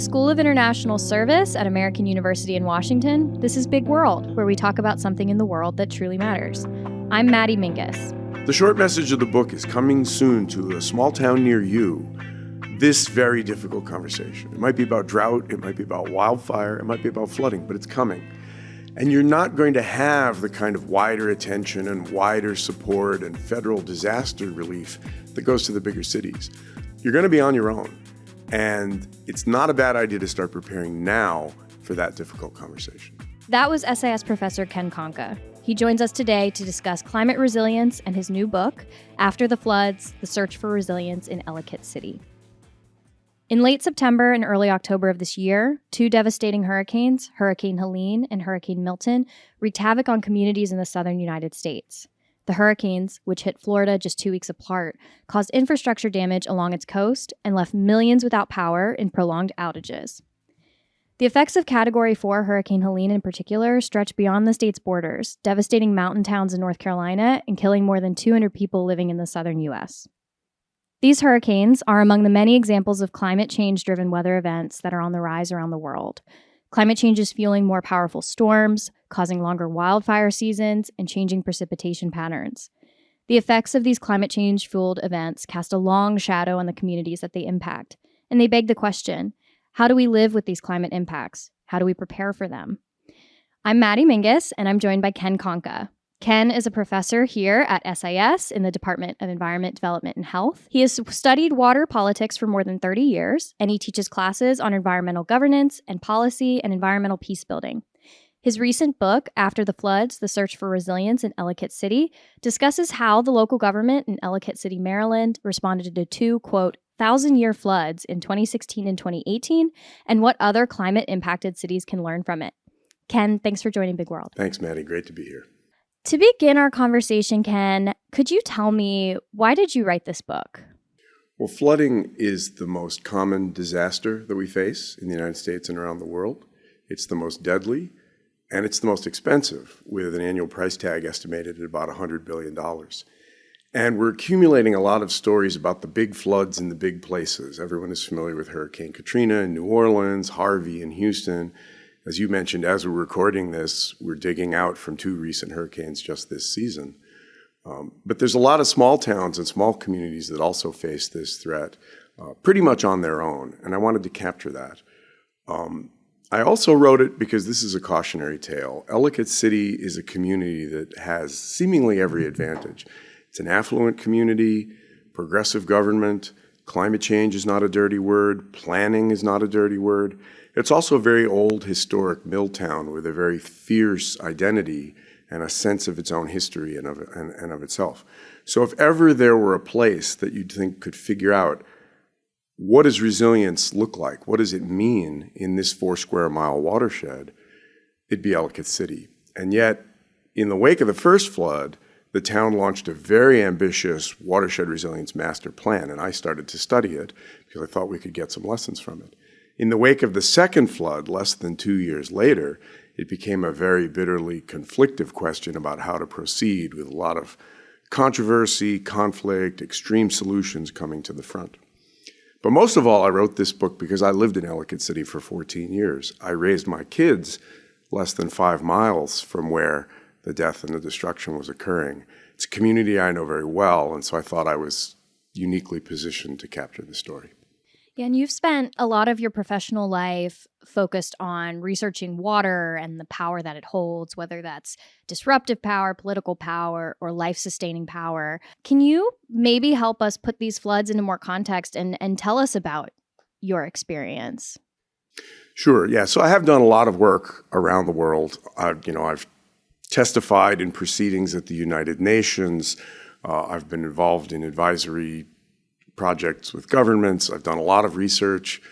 the School of International Service at American University in Washington, this is Big World, where we talk about something in the world that truly matters. I'm Maddie Mingus. The short message of the book is coming soon to a small town near you. This very difficult conversation. It might be about drought, it might be about wildfire, it might be about flooding, but it's coming. And you're not going to have the kind of wider attention and wider support and federal disaster relief that goes to the bigger cities. You're going to be on your own. And it's not a bad idea to start preparing now for that difficult conversation. That was SIS professor Ken Conca. He joins us today to discuss climate resilience and his new book, After the Floods, The Search for Resilience in Ellicott City. In late September and early October of this year, two devastating hurricanes, Hurricane Helene and Hurricane Milton, wreaked havoc on communities in the southern United States. The hurricanes, which hit Florida just 2 weeks apart, caused infrastructure damage along its coast and left millions without power in prolonged outages. The effects of Category 4 Hurricane Helene in particular stretch beyond the state's borders, devastating mountain towns in North Carolina and killing more than 200 people living in the southern U.S. These hurricanes are among the many examples of climate change-driven weather events that are on the rise around the world. Climate change is fueling more powerful storms, causing longer wildfire seasons, and changing precipitation patterns. The effects of these climate change-fueled events cast a long shadow on the communities that they impact, and they beg the question, how do we live with these climate impacts? How do we prepare for them? I'm Maddie Mingus, and I'm joined by Ken Conca. Ken is a professor here at SIS in the Department of Environment, Development, and Health. He has studied water politics for more than 30 years, and he teaches classes on environmental governance and policy and environmental peacebuilding. His recent book, After the Floods, The Search for Resilience in Ellicott City, discusses how the local government in Ellicott City, Maryland, responded to two, quote, 1,000-year floods in 2016 and 2018, and what other climate-impacted cities can learn from it. Ken, thanks for joining Big World. Thanks, Maddie. Great to be here. To begin our conversation, Ken, could you tell me, why did you write this book? Well, flooding is the most common disaster that we face in the United States and around the world. It's the most deadly, and it's the most expensive, with an annual price tag estimated at about $100 billion. And we're accumulating a lot of stories about the big floods in the big places. Everyone is familiar with Hurricane Katrina in New Orleans, Harvey in Houston. As you mentioned, as we're recording this, we're digging out from two recent hurricanes just this season. But there's a lot of small towns and small communities that also face this threat pretty much on their own, and I wanted to capture that. I also wrote it because this is a cautionary tale. Ellicott City is a community that has seemingly every advantage. It's an affluent community, progressive government, climate change is not a dirty word, planning is not a dirty word. It's also a very old, historic mill town with a very fierce identity and a sense of its own history and of itself. So if ever there were a place that you'd think could figure out what does resilience look like, what does it mean in this 4 square mile watershed, it'd be Ellicott City. And yet, in the wake of the first flood, the town launched a very ambitious watershed resilience master plan, and I started to study it because I thought we could get some lessons from it. In the wake of the second flood, less than 2 years later, it became a very bitterly conflictive question about how to proceed, with a lot of controversy, conflict, extreme solutions coming to the front. But most of all, I wrote this book because I lived in Ellicott City for 14 years. I raised my kids less than 5 miles from where the death and the destruction was occurring. It's a community I know very well, and so I thought I was uniquely positioned to capture the story. Yeah, and you've spent a lot of your professional life focused on researching water and the power that it holds, whether that's disruptive power, political power, or life-sustaining power. Can you maybe help us put these floods into more context and tell us about your experience? Sure, yeah. So I have done a lot of work around the world. I've testified in proceedings at the United Nations. I've been involved in advisory projects with governments. I've done a lot of research.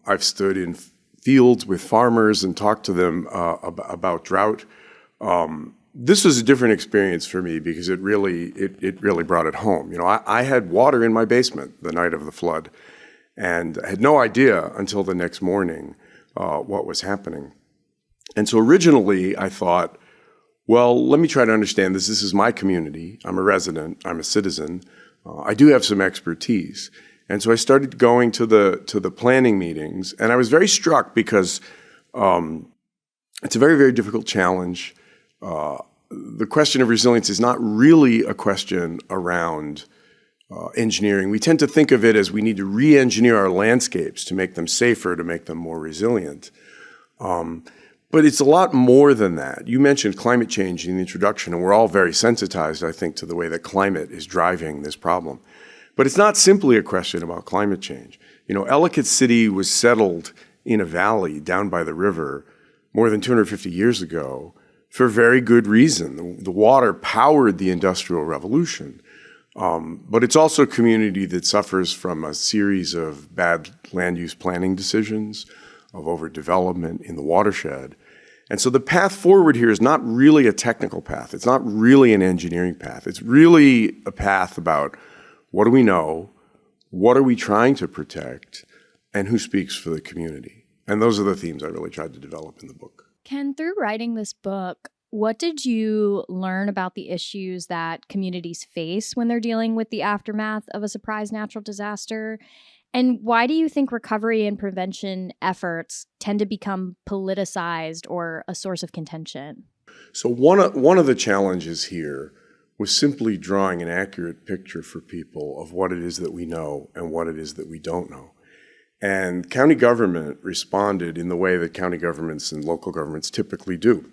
I've stood in fields with farmers and talked to them about drought. This was a different experience for me because it really brought it home. I had water in my basement the night of the flood, and I had no idea until the next morning what was happening. And so originally I thought, well, let me try to understand this. This is my community. I'm a resident. I'm a citizen. I do have some expertise. And so I started going to the planning meetings, and I was very struck because it's a very, very difficult challenge. The question of resilience is not really a question around engineering. We tend to think of it as we need to re-engineer our landscapes to make them safer, to make them more resilient. But it's a lot more than that. You mentioned climate change in the introduction, and we're all very sensitized, I think, to the way that climate is driving this problem. But it's not simply a question about climate change. Ellicott City was settled in a valley down by the river more than 250 years ago for very good reason. The water powered the Industrial Revolution. But it's also a community that suffers from a series of bad land use planning decisions, of overdevelopment in the watershed. And so the path forward here is not really a technical path. It's not really an engineering path. It's really a path about what do we know, what are we trying to protect, and who speaks for the community. And those are the themes I really tried to develop in the book. Ken, through writing this book, what did you learn about the issues that communities face when they're dealing with the aftermath of a surprise natural disaster? And why do you think recovery and prevention efforts tend to become politicized or a source of contention? So one of the challenges here was simply drawing an accurate picture for people of what it is that we know and what it is that we don't know. And county government responded in the way that county governments and local governments typically do.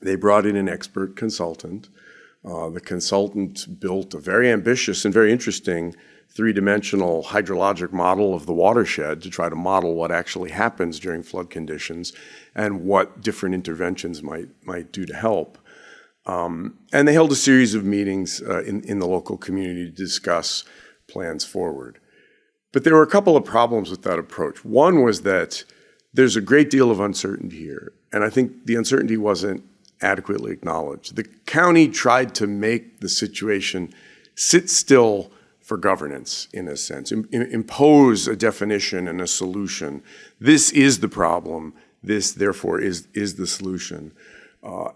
They brought in an expert consultant. The consultant built a very ambitious and very interesting three-dimensional hydrologic model of the watershed to try to model what actually happens during flood conditions and what different interventions might do to help. And they held a series of meetings in the local community to discuss plans forward. But there were a couple of problems with that approach. One was that there's a great deal of uncertainty here, and I think the uncertainty wasn't adequately acknowledged. The county tried to make the situation sit still for governance, in a sense, impose a definition and a solution. This is the problem. This, therefore, is the solution.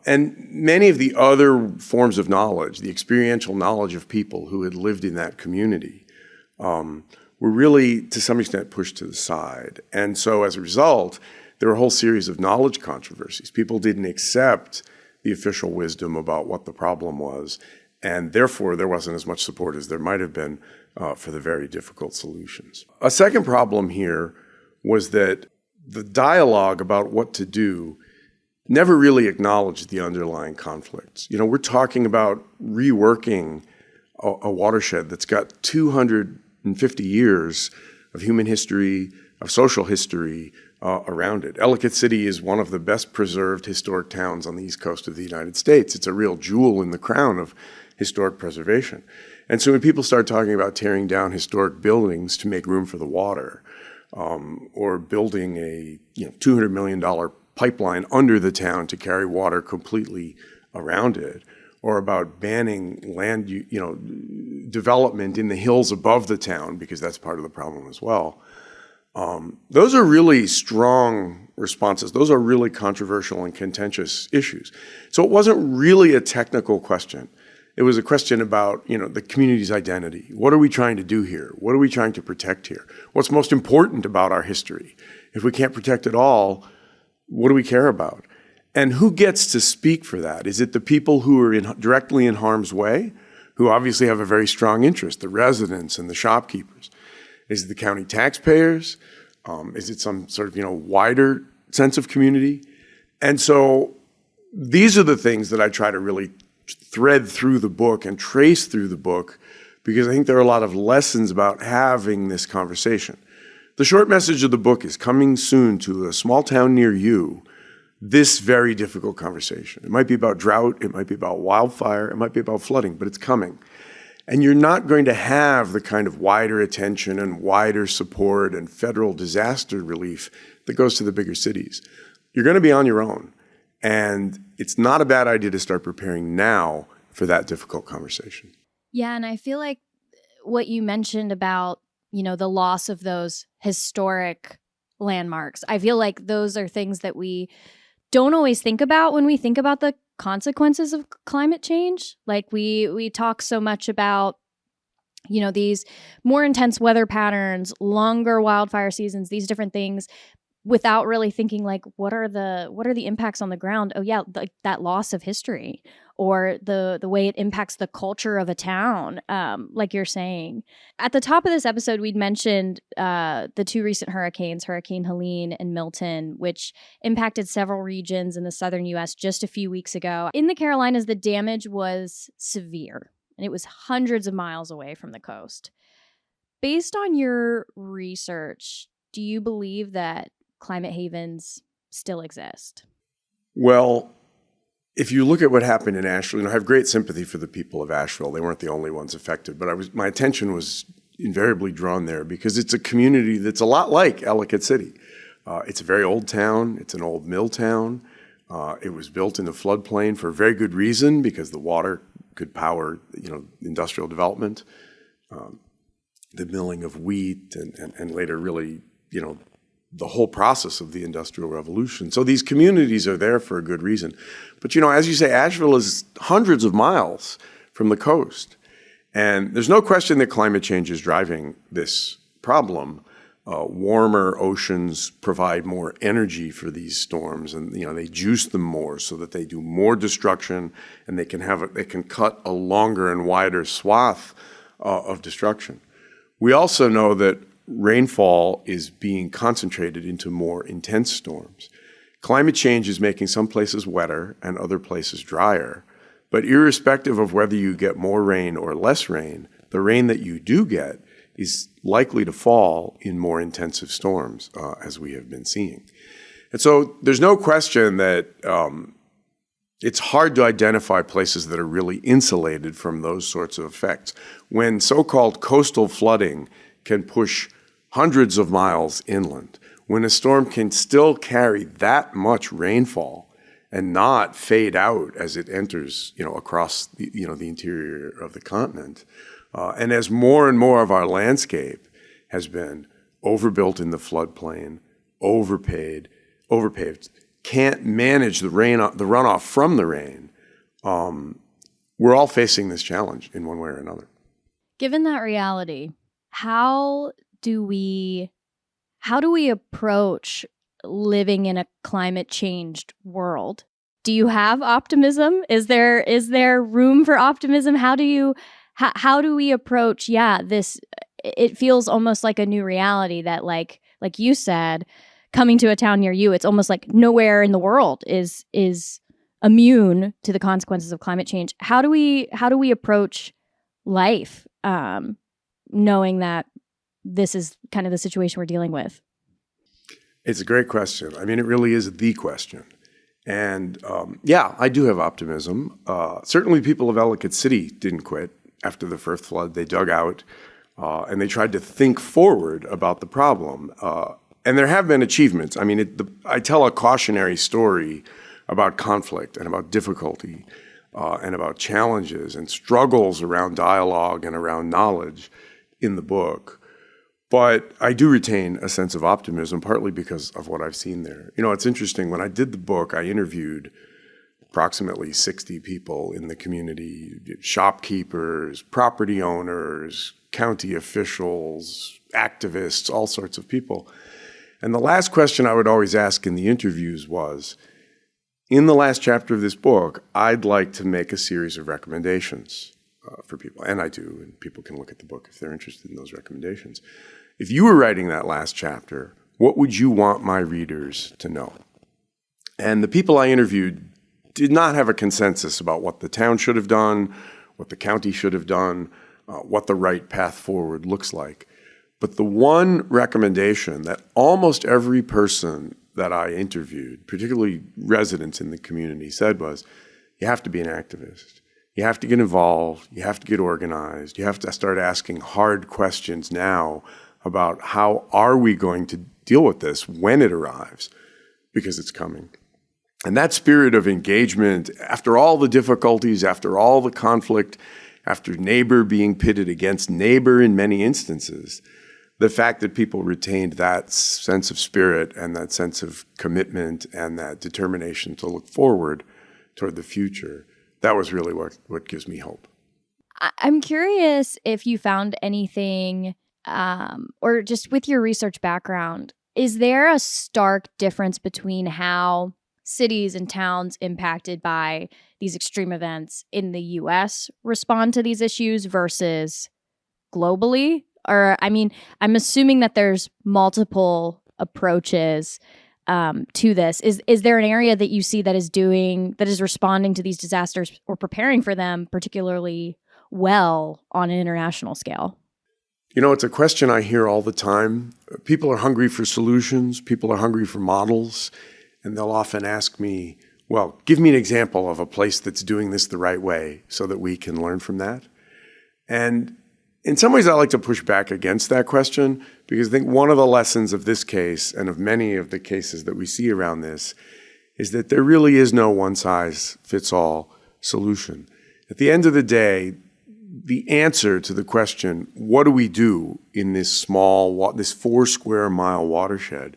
And many of the other forms of knowledge, the experiential knowledge of people who had lived in that community, were really, to some extent, pushed to the side. And so, as a result, there were a whole series of knowledge controversies. People didn't accept the official wisdom about what the problem was, and therefore there wasn't as much support as there might have been for the very difficult solutions. A second problem here was that the dialogue about what to do never really acknowledged the underlying conflicts. We're talking about reworking a watershed that's got 250 years of human history, of social history around it. Ellicott City is one of the best preserved historic towns on the east coast of the United States. It's a real jewel in the crown of historic preservation. And so when people start talking about tearing down historic buildings to make room for the water, or building a $200 million pipeline under the town to carry water completely around it, or about banning land development in the hills above the town, because that's part of the problem as well. Those are really strong responses. Those are really controversial and contentious issues. So it wasn't really a technical question. It was a question about, the community's identity. What are we trying to do here? What are we trying to protect here? What's most important about our history? If we can't protect it all, what do we care about? And who gets to speak for that? Is it the people who are directly in harm's way, who obviously have a very strong interest, the residents and the shopkeepers? Is it the county taxpayers? Is it some sort of, wider sense of community? And so these are the things that I try to really thread through the book and trace through the book, because I think there are a lot of lessons about having this conversation. The short message of the book is coming soon to a small town near you, this very difficult conversation. It might be about drought, it might be about wildfire, it might be about flooding, but it's coming. And you're not going to have the kind of wider attention and wider support and federal disaster relief that goes to the bigger cities. You're going to be on your own. And it's not a bad idea to start preparing now for that difficult conversation. Yeah, and I feel like what you mentioned about, the loss of those historic landmarks, I feel like those are things that we don't always think about when we think about the consequences of climate change. Like we talk so much about these more intense weather patterns, longer wildfire seasons, these different things, without really thinking like, what are the impacts on the ground? Oh yeah, that loss of history, or the way it impacts the culture of a town, like you're saying. At the top of this episode, we'd mentioned the two recent hurricanes, Hurricane Helene and Milton, which impacted several regions in the southern U.S. just a few weeks ago. In the Carolinas, the damage was severe, and it was hundreds of miles away from the coast. Based on your research, do you believe that climate havens still exist? Well, if you look at what happened in Asheville, I have great sympathy for the people of Asheville. They weren't the only ones affected, but my attention was invariably drawn there because it's a community that's a lot like Ellicott City. It's a very old town. It's an old mill town. It was built in the floodplain for a very good reason, because the water could power, industrial development, the milling of wheat, and later really, the whole process of the Industrial Revolution. So these communities are there for a good reason. But, as you say, Asheville is hundreds of miles from the coast. And there's no question that climate change is driving this problem. Warmer oceans provide more energy for these storms, and they juice them more so that they do more destruction, and they can cut a longer and wider swath of destruction. We also know that rainfall is being concentrated into more intense storms. Climate change is making some places wetter and other places drier, but irrespective of whether you get more rain or less rain, the rain that you do get is likely to fall in more intensive storms, as we have been seeing. And so there's no question that it's hard to identify places that are really insulated from those sorts of effects. When so-called coastal flooding can push hundreds of miles inland, when a storm can still carry that much rainfall and not fade out as it enters, across the interior of the continent, and as more and more of our landscape has been overbuilt in the floodplain, overpaved, can't manage the runoff from the rain, we're all facing this challenge in one way or another. Given that reality, how do we approach living in a climate changed world? Do you have optimism? Is there room for optimism? How do we approach this? It feels almost like a new reality that like you said, coming to a town near you, it's almost like nowhere in the world is immune to the consequences of climate change. How do we approach life, knowing that this is kind of the situation we're dealing with? It's a great question. I mean, it really is the question. And I do have optimism. Certainly people of Ellicott City didn't quit after the first flood. They dug out and they tried to think forward about the problem. And there have been achievements. I mean, I tell a cautionary story about conflict and about difficulty and about challenges and struggles around dialogue and around knowledge in the book. But I do retain a sense of optimism, partly because of what I've seen there. It's interesting. When I did the book, I interviewed approximately 60 people in the community, shopkeepers, property owners, county officials, activists, all sorts of people. And the last question I would always ask in the interviews was, in the last chapter of this book, I'd like to make a series of recommendations for people. And I do, and people can look at the book if they're interested in those recommendations. If you were writing that last chapter, what would you want my readers to know? And the people I interviewed did not have a consensus about what the town should have done, what the county should have done, what the right path forward looks like. But the one recommendation that almost every person that I interviewed, particularly residents in the community, said was, you have to be an activist. You have to get involved. You have to get organized. You have to start asking hard questions now about how are we going to deal with this when it arrives, because it's coming. And that spirit of engagement, after all the difficulties, after all the conflict, after neighbor being pitted against neighbor in many instances, the fact that people retained that sense of spirit and that sense of commitment and that determination to look forward toward the future, that was really what gives me hope. I'm curious if you found anything, or just with your research background, is there a stark difference between how cities and towns impacted by these extreme events in the U.S. respond to these issues versus globally? Or, I mean, I'm assuming that there's multiple approaches to this. Is there an area that you see that is responding to these disasters or preparing for them particularly well on an international scale? It's a question I hear all the time. People are hungry for solutions. People are hungry for models. And they'll often ask me, well, give me an example of a place that's doing this the right way so that we can learn from that. And in some ways, I like to push back against that question because I think one of the lessons of this case and of many of the cases that we see around this is that there really is no one-size-fits-all solution. At the end of the day, the answer to the question, what do we do in this this 4 square mile watershed,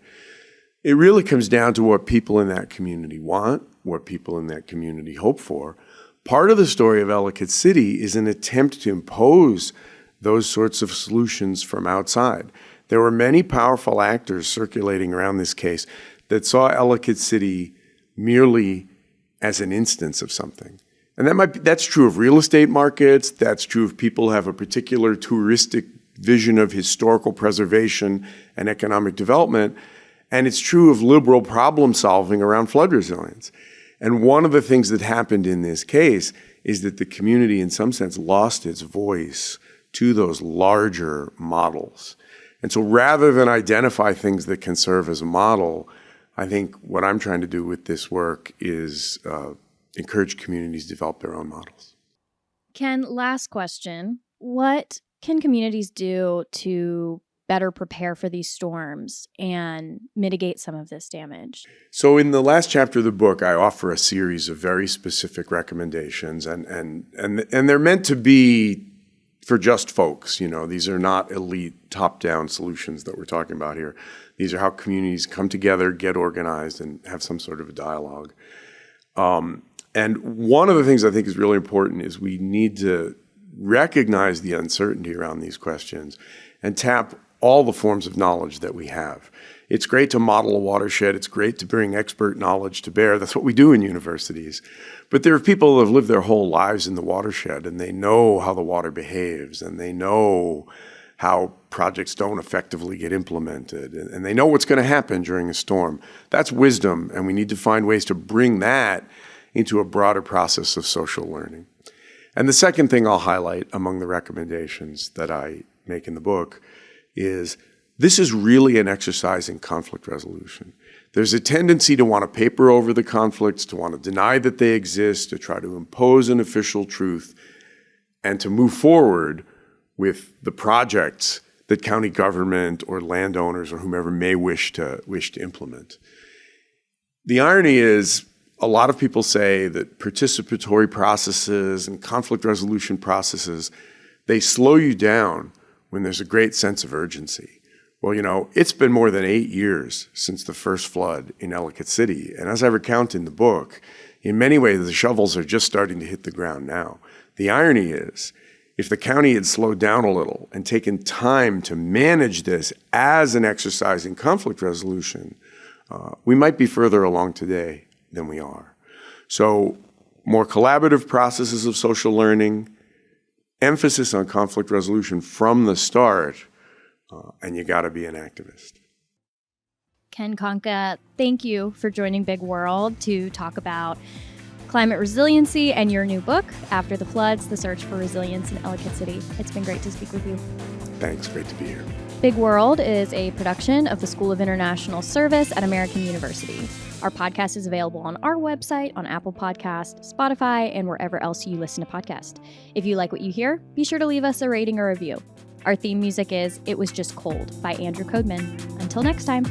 it really comes down to what people in that community want, what people in that community hope for. Part of the story of Ellicott City is an attempt to impose those sorts of solutions from outside. There were many powerful actors circulating around this case that saw Ellicott City merely as an instance of something. And that's true of real estate markets, that's true of people who have a particular touristic vision of historical preservation and economic development, and it's true of liberal problem solving around flood resilience. And one of the things that happened in this case is that the community in some sense lost its voice to those larger models. And so rather than identify things that can serve as a model, I think what I'm trying to do with this work is encourage communities to develop their own models. Ken, last question. What can communities do to better prepare for these storms and mitigate some of this damage? So in the last chapter of the book, I offer a series of very specific recommendations, and they're meant to be for just folks. These are not elite top-down solutions that we're talking about here. These are how communities come together, get organized, and have some sort of a dialogue. And one of the things I think is really important is we need to recognize the uncertainty around these questions and tap all the forms of knowledge that we have. It's great to model a watershed. It's great to bring expert knowledge to bear. That's what we do in universities. But there are people who have lived their whole lives in the watershed, and they know how the water behaves, and they know how projects don't effectively get implemented, and they know what's going to happen during a storm. That's wisdom, and we need to find ways to bring that into a broader process of social learning. And the second thing I'll highlight among the recommendations that I make in the book is this is really an exercise in conflict resolution. There's a tendency to want to paper over the conflicts, to want to deny that they exist, to try to impose an official truth, and to move forward with the projects that county government or landowners or whomever may wish to implement. The irony is, a lot of people say that participatory processes and conflict resolution processes, they slow you down when there's a great sense of urgency. Well, it's been more than 8 years since the first flood in Ellicott City. And as I recount in the book, in many ways, the shovels are just starting to hit the ground now. The irony is, if the county had slowed down a little and taken time to manage this as an exercise in conflict resolution, we might be further along today than we are. So more collaborative processes of social learning, emphasis on conflict resolution from the start, and you got to be an activist. Ken Conca, thank you for joining Big World to talk about climate resiliency and your new book, After the Floods, The Search for Resilience in Ellicott City. It's been great to speak with you. Thanks. Great to be here. Big World is a production of the School of International Service at American University. Our podcast is available on our website, on Apple Podcasts, Spotify, and wherever else you listen to podcasts. If you like what you hear, be sure to leave us a rating or review. Our theme music is It Was Just Cold by Andrew Codeman. Until next time.